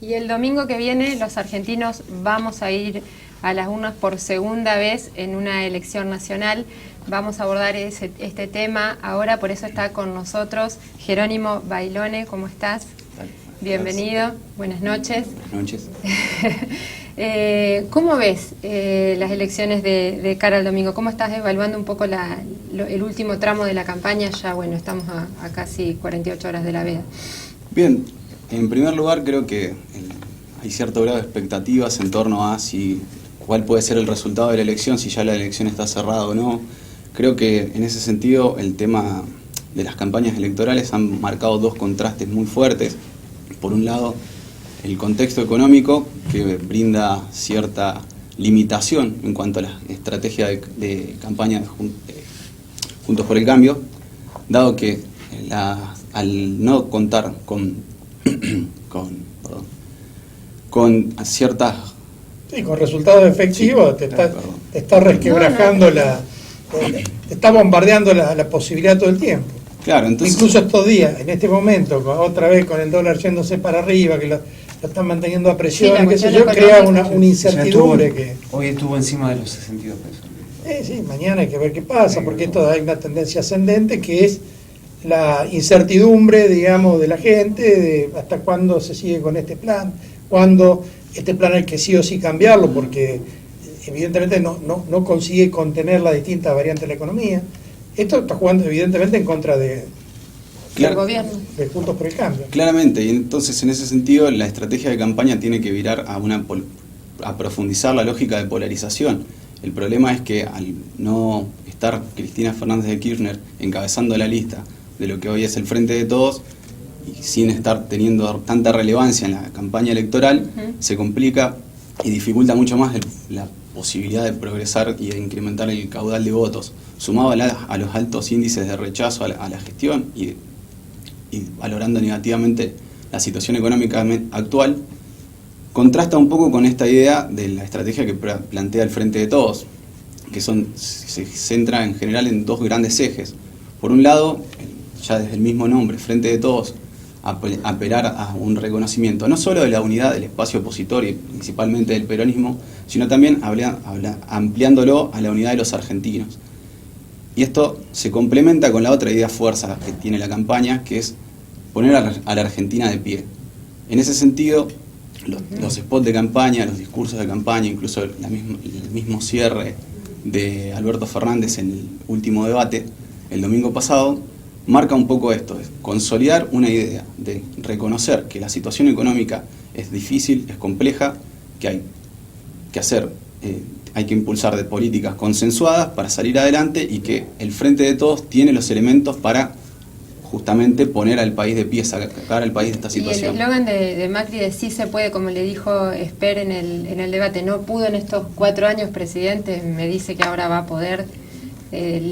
Y el domingo que viene los argentinos vamos a ir a las urnas por segunda vez en una elección nacional. Vamos a abordar este tema ahora, por eso está con nosotros Jerónimo Bailone. ¿Cómo estás? Bienvenido, buenas noches. Buenas noches. ¿Cómo ves las elecciones de cara al domingo? ¿Cómo estás evaluando un poco el último tramo de la campaña? Ya, bueno, estamos a casi 48 horas de la veda. Bien, en primer lugar creo que hay cierto grado de expectativas en torno a cuál puede ser el resultado de la elección, si ya la elección está cerrada o no. Creo que en ese sentido el tema de las campañas electorales han marcado dos contrastes muy fuertes. Por un lado, el contexto económico, que brinda cierta limitación en cuanto a la estrategia de campaña de Juntos por el Cambio, dado que al no contar con ciertas... Sí, con resultados efectivos, sí, te está resquebrajando te está bombardeando la posibilidad todo el tiempo. Claro, entonces, incluso estos días, en este momento, otra vez con el dólar yéndose para arriba, que lo están manteniendo a presión, sí, qué sé yo, crea una incertidumbre hoy estuvo encima de los 62 pesos. Sí, mañana hay que ver qué pasa, porque esto hay una tendencia ascendente que es la incertidumbre, digamos, de la gente, de hasta cuándo se sigue con este plan, cuándo este plan hay que sí o sí cambiarlo, porque evidentemente no consigue contener las distintas variantes de la economía. Esto está jugando evidentemente en contra del gobierno, de Juntos por el Cambio. Claramente, y entonces en ese sentido la estrategia de campaña tiene que virar a profundizar la lógica de polarización. El problema es que al no estar Cristina Fernández de Kirchner encabezando la lista de lo que hoy es el Frente de Todos, y sin estar teniendo tanta relevancia en la campaña electoral, se complica y dificulta mucho más la posibilidad de progresar y de incrementar el caudal de votos, sumado a los altos índices de rechazo a la gestión y valorando negativamente la situación económica actual, contrasta un poco con esta idea de la estrategia que plantea el Frente de Todos, que se centra en general en dos grandes ejes. Por un lado, ya desde el mismo nombre, Frente de Todos, apelar a un reconocimiento no solo de la unidad del espacio opositor y principalmente del peronismo, sino también ampliándolo a la unidad de los argentinos. Y esto se complementa con la otra idea fuerza que tiene la campaña, que es poner a la Argentina de pie. En ese sentido, los spots de campaña, los discursos de campaña, incluso el mismo cierre de Alberto Fernández en el último debate, el domingo pasado, marca un poco esto, es consolidar una idea de reconocer que la situación económica es difícil, es compleja, que hay que impulsar de políticas consensuadas para salir adelante y que el Frente de Todos tiene los elementos para justamente poner al país de pie, sacar al país de esta situación. Y el eslogan de Macri de sí se puede, como le dijo Esper en el debate, no pudo en estos 4 años presidente, me dice que ahora va a poder.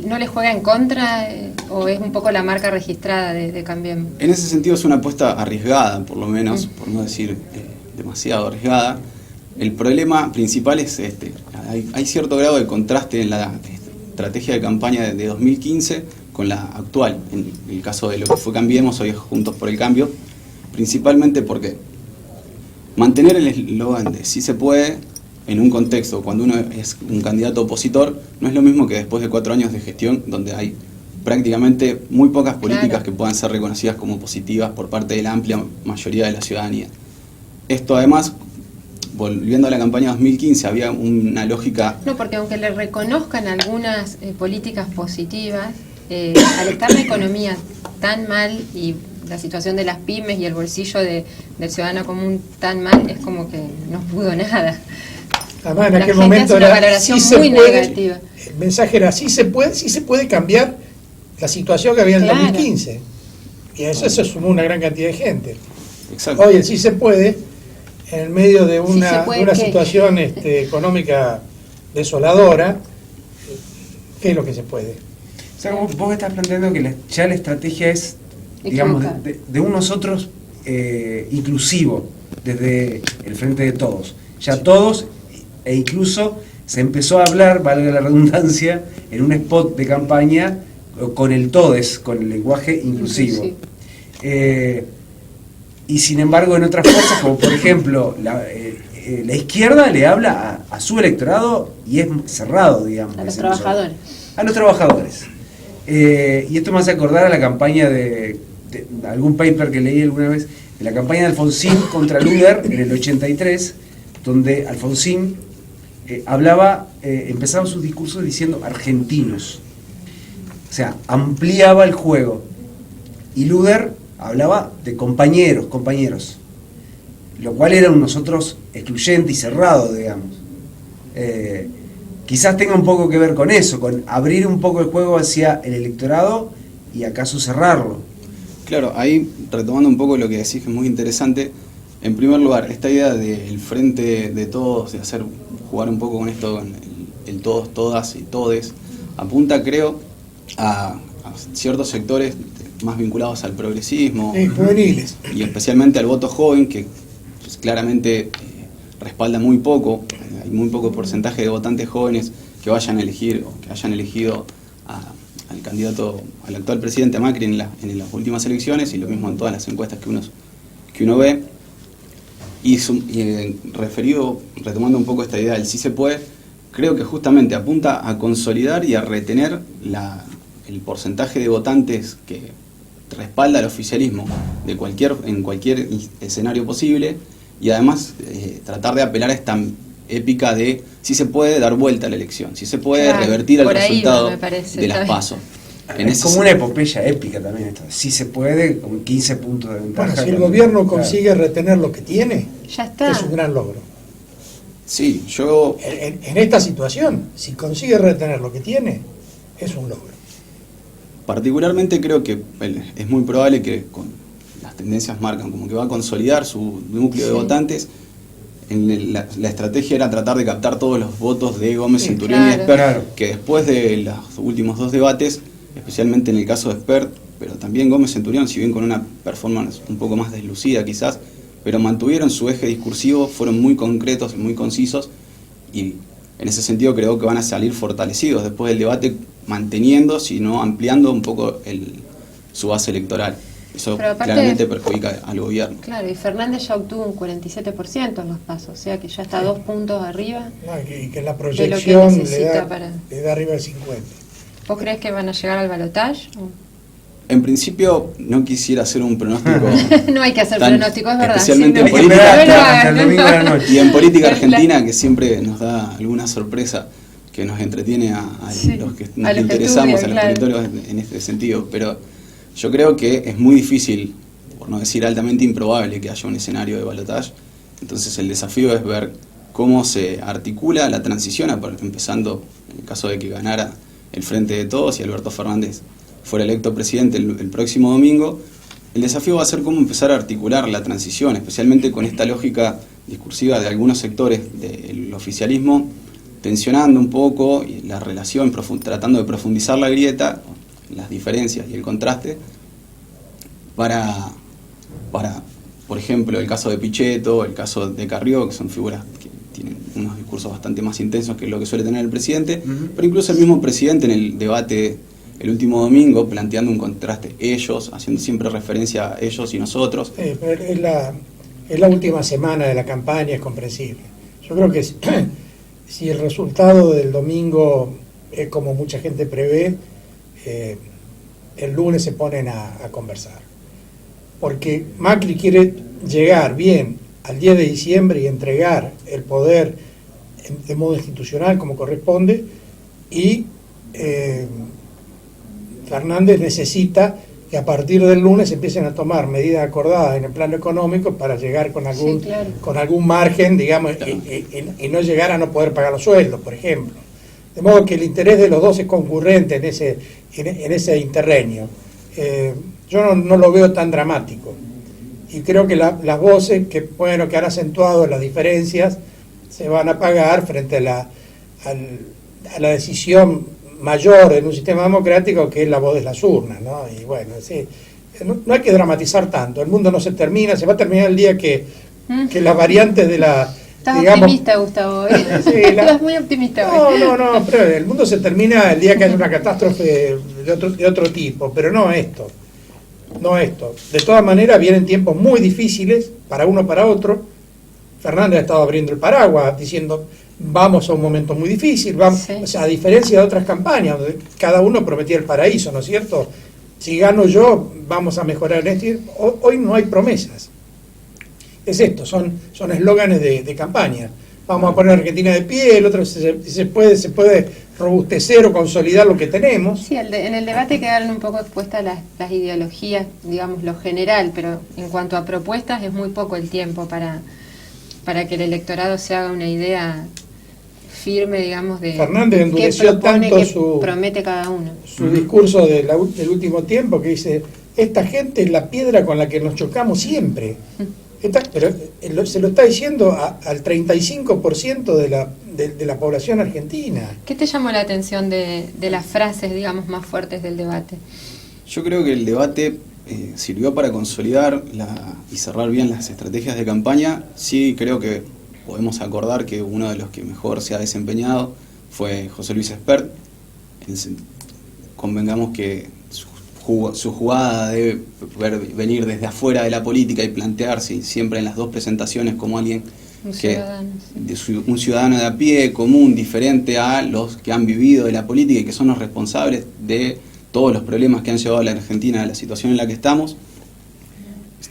¿No le juega en contra o es un poco la marca registrada de Cambiemos? En ese sentido es una apuesta arriesgada, por lo menos, por no decir demasiado arriesgada. El problema principal es hay cierto grado de contraste en la estrategia de campaña de 2015 con la actual, en el caso de lo que fue Cambiemos, hoy es Juntos por el Cambio, principalmente porque mantener el eslogan de sí se puede en un contexto, cuando uno es un candidato opositor, no es lo mismo que después de 4 años de gestión, donde hay prácticamente muy pocas políticas que puedan ser reconocidas como positivas por parte de la amplia mayoría de la ciudadanía. Esto además, volviendo a la campaña 2015, había una lógica... No, porque aunque le reconozcan algunas políticas positivas, al estar la economía tan mal y la situación de las pymes y el bolsillo del ciudadano común tan mal, es como que no pudo nada. Además, en aquel momento una era valoración sí muy se puede, negativa. el mensaje era sí se puede cambiar la situación que había en el 2015. Y a eso se sumó una gran cantidad de gente. Exacto. Hoy el sí se puede, en el medio de una situación económica desoladora, ¿qué es lo que se puede? O sea, vos estás planteando que ya la estrategia es, digamos, de un nosotros inclusivo, desde el Frente de Todos. Ya sí. Todos, e incluso se empezó a hablar, valga la redundancia, en un spot de campaña con el todes, con el lenguaje inclusivo. y sin embargo en otras fuerzas, como por ejemplo la izquierda le habla a su electorado y es cerrado, digamos. A los trabajadores. A los trabajadores. Y esto me hace acordar a la campaña de algún paper que leí alguna vez, de la campaña de Alfonsín contra Luder en el 83, donde Alfonsín empezaba sus discursos diciendo argentinos. O sea, ampliaba el juego. Y Luder hablaba de compañeros. Lo cual era un nosotros excluyente y cerrado, digamos. Quizás tenga un poco que ver con eso, con abrir un poco el juego hacia el electorado y acaso cerrarlo. Claro, ahí retomando un poco lo que decís, que es muy interesante. En primer lugar, esta idea del frente de todos, de jugar un poco con esto, con el todos, todas y todes, apunta, creo, a ciertos sectores más vinculados al progresismo, juveniles, y especialmente al voto joven, que pues, claramente respalda muy poco. Hay muy poco porcentaje de votantes jóvenes que vayan a elegir o que hayan elegido al candidato, al actual presidente Macri en las últimas elecciones, y lo mismo en todas las encuestas que uno ve. Y retomando un poco esta idea del sí se puede, creo que justamente apunta a consolidar y a retener el porcentaje de votantes que respalda al oficialismo en cualquier escenario posible, y además tratar de apelar a esta épica de si se puede dar vuelta a la elección, si se puede revertir el resultado de las PASO. Es como una epopeya épica también esto. Si se puede, con 15 puntos de ventaja. Bueno, si el gobierno consigue retener lo que tiene, ya está. Es un gran logro. Sí, yo... En esta situación, si consigue retener lo que tiene, es un logro. Particularmente creo que es muy probable que las tendencias marcan como que va a consolidar su núcleo de votantes. La estrategia era tratar de captar todos los votos de Gómez, Centurión y Espert, que después de los últimos dos debates, especialmente en el caso de Espert, pero también Gómez Centurión, si bien con una performance un poco más deslucida quizás, pero mantuvieron su eje discursivo, fueron muy concretos y muy concisos, y en ese sentido creo que van a salir fortalecidos después del debate, manteniendo, sino ampliando un poco su base electoral. Eso claramente perjudica al gobierno. Claro, y Fernández ya obtuvo un 47% en los pasos, o sea que ya está 2 puntos arriba. Y que la proyección le da arriba del 50%. ¿Vos crees que van a llegar al balotaje? En principio, no quisiera hacer un pronóstico. No hay que hacer pronóstico, es verdad. Especialmente en política. Y en política argentina, que siempre nos da alguna sorpresa, que nos entretiene a los que nos interesamos, a los territorios en este sentido. Pero yo creo que es muy difícil, por no decir altamente improbable, que haya un escenario de balotaje. Entonces el desafío es ver cómo se articula la transición, empezando en el caso de que ganara el Frente de Todos y Alberto Fernández fuera electo presidente el próximo domingo. El desafío va a ser cómo empezar a articular la transición, especialmente con esta lógica discursiva de algunos sectores del oficialismo, tensionando un poco la relación, tratando de profundizar la grieta, las diferencias y el contraste, para por ejemplo, el caso de Pichetto, el caso de Carrió, que son figuras que tienen unos discursos bastante más intensos que lo que suele tener el presidente, pero incluso el mismo presidente en el debate el último domingo, planteando un contraste, ellos, haciendo siempre referencia a ellos y nosotros. Pero es la última semana de la campaña, es comprensible. Yo creo que si el resultado del domingo es como mucha gente prevé, el lunes se ponen a conversar. Porque Macri quiere llegar bien al 10 de diciembre y entregar el poder de modo institucional como corresponde, y Fernández necesita que a partir del lunes empiecen a tomar medidas acordadas en el plano económico para llegar con algún margen, digamos, y no llegar a no poder pagar los sueldos, por ejemplo. De modo que el interés de los dos es concurrente en ese interreño. Yo no lo veo tan dramático. Y creo que las voces que han acentuado las diferencias se van a apagar frente a la decisión mayor en un sistema democrático, que es la voz de las urnas, ¿no? Y bueno, sí, no hay que dramatizar tanto. El mundo no se termina, se va a terminar el día que las variantes de la... Estás optimista, Gustavo. Sí, estás muy optimista hoy. No, pero el mundo se termina el día que haya una catástrofe de otro tipo, pero no esto. no esto. De todas maneras, vienen tiempos muy difíciles para uno, para otro. Fernández ha estado abriendo el paraguas, diciendo, vamos a un momento muy difícil, vamos, Sí. o sea, a diferencia de otras campañas, donde cada uno prometía el paraíso, ¿no es cierto? Si gano yo, vamos a mejorar en esto. Hoy no hay promesas. Es esto, son eslóganes de campaña. Vamos a poner a Argentina de pie, el otro se puede robustecer o consolidar lo que tenemos. Sí, en el debate quedaron un poco expuestas las ideologías, digamos, lo general, pero en cuanto a propuestas es muy poco el tiempo para que el electorado se haga una idea firme, digamos, de Fernández qué endureció propone, tanto qué promete cada uno. su discurso del último tiempo, que dice, esta gente es la piedra con la que nos chocamos siempre. Pero se lo está diciendo al 35% de la población argentina. ¿Qué te llamó la atención de las frases, digamos, más fuertes del debate? Yo creo que el debate sirvió para consolidar y cerrar bien las estrategias de campaña. Sí, creo que podemos acordar que uno de los que mejor se ha desempeñado fue José Luis Espert. Convengamos que su jugada debe venir desde afuera de la política y plantearse siempre en las dos presentaciones como alguien un ciudadano de a pie, común, diferente a los que han vivido de la política y que son los responsables de todos los problemas que han llevado a la Argentina a la situación en la que estamos.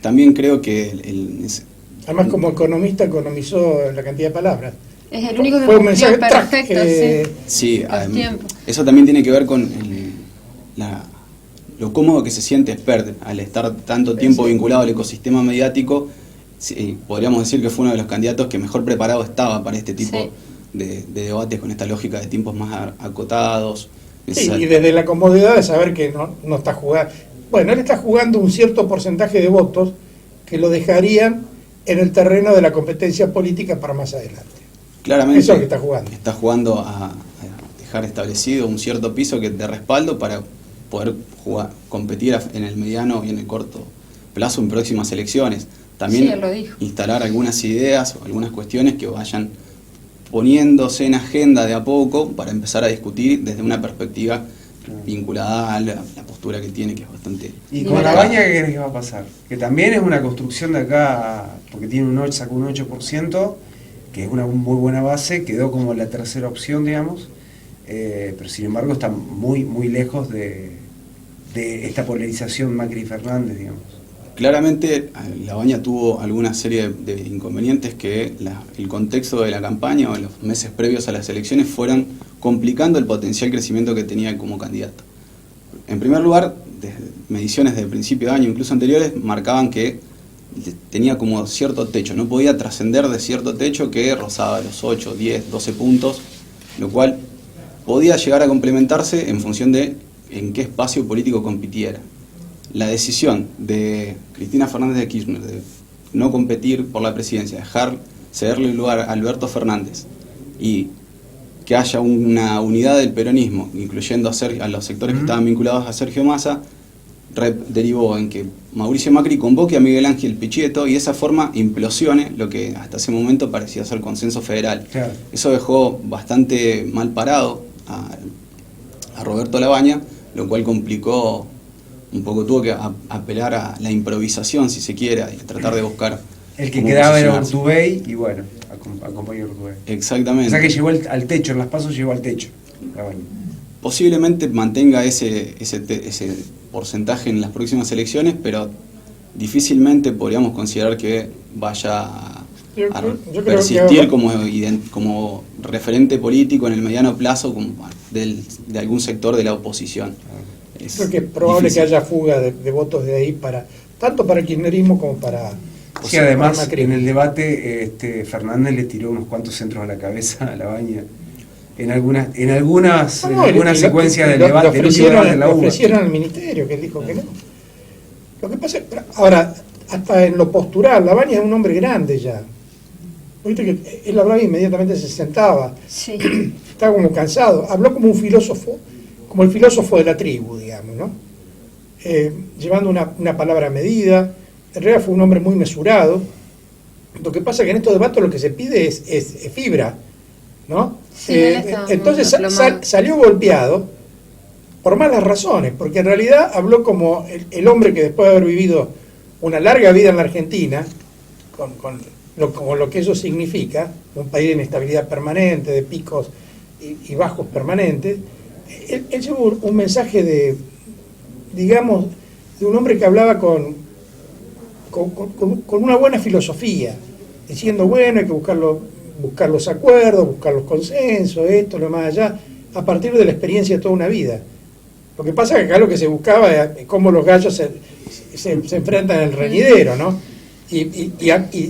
También creo que además, como economista, economizó la cantidad de palabras. Es el único que fue un cumplió mensaje perfecto, sí, los tiempos. eso también tiene que ver con lo cómodo que se siente Espert al estar tanto tiempo vinculado al ecosistema mediático. Sí, podríamos decir que fue uno de los candidatos que mejor preparado estaba para este tipo de debates con esta lógica de tiempos más acotados. Sí, y desde la comodidad de saber que no está jugando. Bueno, él está jugando un cierto porcentaje de votos que lo dejarían en el terreno de la competencia política para más adelante. Claramente eso es lo que está jugando. Está jugando a dejar establecido un cierto piso de respaldo para poder competir en el mediano y en el corto plazo en próximas elecciones. También instalar algunas ideas o algunas cuestiones que vayan poniéndose en agenda de a poco para empezar a discutir desde una perspectiva vinculada a la postura que tiene, que es bastante... ¿Y con Labaña qué crees que va a pasar? Que también es una construcción de acá, porque tiene sacó un 8%, que es una muy buena base, quedó como la tercera opción, digamos, pero sin embargo está muy, muy lejos de esta polarización Macri-Fernández, digamos. Claramente Labaña tuvo alguna serie de inconvenientes que el contexto de la campaña o los meses previos a las elecciones fueron complicando el potencial crecimiento que tenía como candidato. En primer lugar, mediciones de principio de año, incluso anteriores, marcaban que tenía como cierto techo, no podía trascender de cierto techo que rozaba los 8, 10, 12 puntos, lo cual podía llegar a complementarse en función de en qué espacio político compitiera. La decisión de Cristina Fernández de Kirchner de no competir por la presidencia, cederle el lugar a Alberto Fernández y que haya una unidad del peronismo, incluyendo a los sectores que estaban vinculados a Sergio Massa, derivó en que Mauricio Macri convoque a Miguel Ángel Pichetto y de esa forma implosione lo que hasta ese momento parecía ser consenso federal. Claro. Eso dejó bastante mal parado a Roberto Labaña, lo cual complicó un poco, tuvo que apelar a la improvisación, si se quiere, y tratar de buscar... El que quedaba era Urtubey y bueno, acompañó a Urtubey. Exactamente. O sea que llegó al techo, en las pasos llegó al techo. Posiblemente mantenga ese porcentaje en las próximas elecciones, pero difícilmente podríamos considerar que vaya a persistir como referente político en el mediano plazo de algún sector de la oposición. Creo que es probable que haya fuga de votos de ahí, tanto para el kirchnerismo como para... Sí, además en el debate Fernández le tiró unos cuantos centros a la cabeza a Labaña. En algunas secuencias del debate, lo ofrecieron al ministerio, que él dijo que no. Lo que pasa es, ahora, hasta en lo postural, Labaña es un hombre grande ya. Viste que él hablaba y inmediatamente se sentaba. Sí. Estaba como cansado. Habló como un filósofo, como el filósofo de la tribu, digamos, ¿no? Llevando una palabra medida. En realidad fue un hombre muy mesurado. Lo que pasa es que en estos debates lo que se pide es fibra, ¿no? Sí, Entonces salió golpeado por malas razones, porque en realidad habló como el hombre que después de haber vivido una larga vida en la Argentina, con lo que eso significa, un país de inestabilidad permanente, de picos y bajos permanentes, él llevó un mensaje de, digamos, de un hombre que hablaba con una buena filosofía, diciendo, bueno, hay que buscar los acuerdos, buscar los consensos, esto, lo más allá, a partir de la experiencia de toda una vida. Lo que pasa es que acá lo que se buscaba es cómo los gallos se enfrentan en el reñidero, ¿no? Y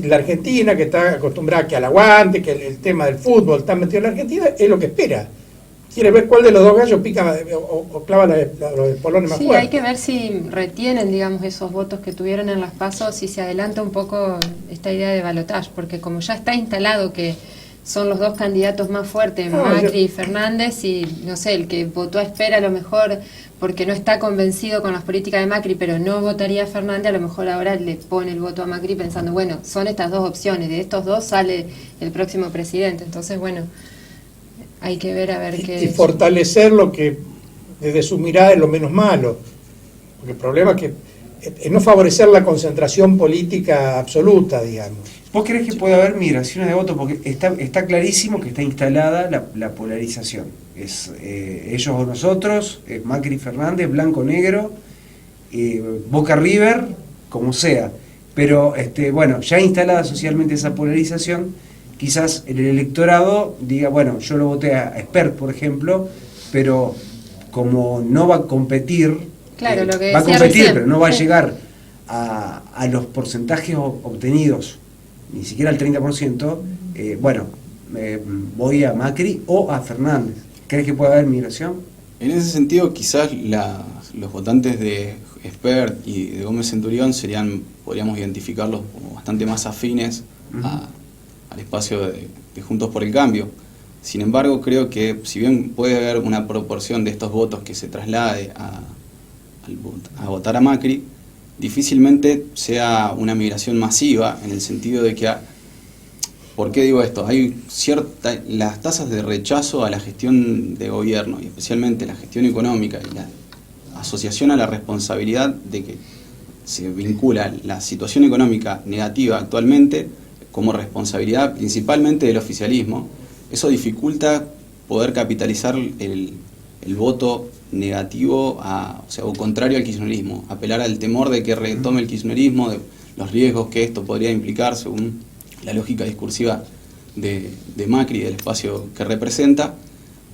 la Argentina, que está acostumbrada que al aguante, que el tema del fútbol está metido en la Argentina, es lo que espera. Quiere ver cuál de los dos gallos pica o clava los polones más sí, fuertes. Hay que ver si retienen, digamos, esos votos que tuvieron en las PASO, si se adelanta un poco esta idea de balotaje, porque como ya está instalado que son los dos candidatos más fuertes, Macri y Fernández, y no sé, el que votó a Espera a lo mejor porque no está convencido con las políticas de Macri, pero no votaría a Fernández, a lo mejor ahora le pone el voto a Macri pensando, bueno, son estas dos opciones, de estos dos sale el próximo presidente, entonces bueno, hay que ver a ver qué... Y fortalecer lo que desde su mirada es lo menos malo, porque el problema es no favorecer la concentración política absoluta, digamos. ¿Vos crees que puede haber migraciones de votos? Porque está clarísimo que está instalada la polarización. Es ellos o nosotros, Macri y Fernández, blanco-negro, Boca River, como sea. Pero bueno, ya instalada socialmente esa polarización, quizás el electorado diga, bueno, yo lo voté a Espert, por ejemplo, pero como no va a competir, claro, lo que va a competir, recién, pero no va a llegar a los porcentajes obtenidos, ni siquiera al 30%, voy a Macri o a Fernández. ¿Crees que puede haber migración? En ese sentido, quizás los votantes de Espert y de Gómez Centurión podríamos identificarlos como bastante más afines al espacio de Juntos por el Cambio. Sin embargo, creo que si bien puede haber una proporción de estos votos que se traslade a votar a Macri, difícilmente sea una migración masiva, en el sentido de que, ¿por qué digo esto? Hay las tasas de rechazo a la gestión de gobierno, y especialmente la gestión económica y la asociación a la responsabilidad de que se vincula la situación económica negativa actualmente como responsabilidad principalmente del oficialismo. Eso dificulta poder capitalizar el voto negativo, o contrario al kirchnerismo, apelar al temor de que retome el kirchnerismo, de los riesgos que esto podría implicar según la lógica discursiva de Macri y del espacio que representa.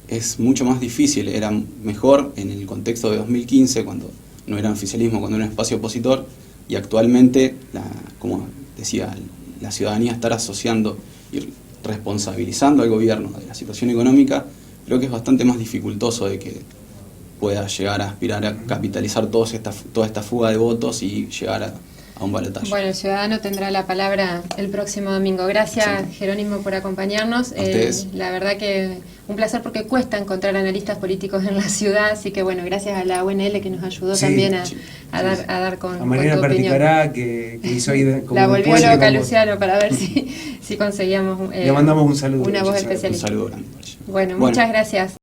Es mucho más difícil, era mejor en el contexto de 2015, cuando no era oficialismo, cuando era un espacio opositor, y actualmente, como decía, la ciudadanía estar asociando y responsabilizando al gobierno de la situación económica, creo que es bastante más dificultoso de que pueda llegar a aspirar a capitalizar toda esta fuga de votos y llegar a un balotaje. Bueno, el ciudadano tendrá la palabra el próximo domingo. Gracias, sí, Jerónimo, por acompañarnos. La verdad que un placer, porque cuesta encontrar analistas políticos en la ciudad, así que bueno, gracias a la UNL que nos ayudó también a dar con a Mariana con tu opinión. Perticará, que hizo ahí como la volvió loca Luciano para ver si conseguíamos le mandamos un saludo. una voz especialista. Un saludo grande. Bueno, muchas gracias.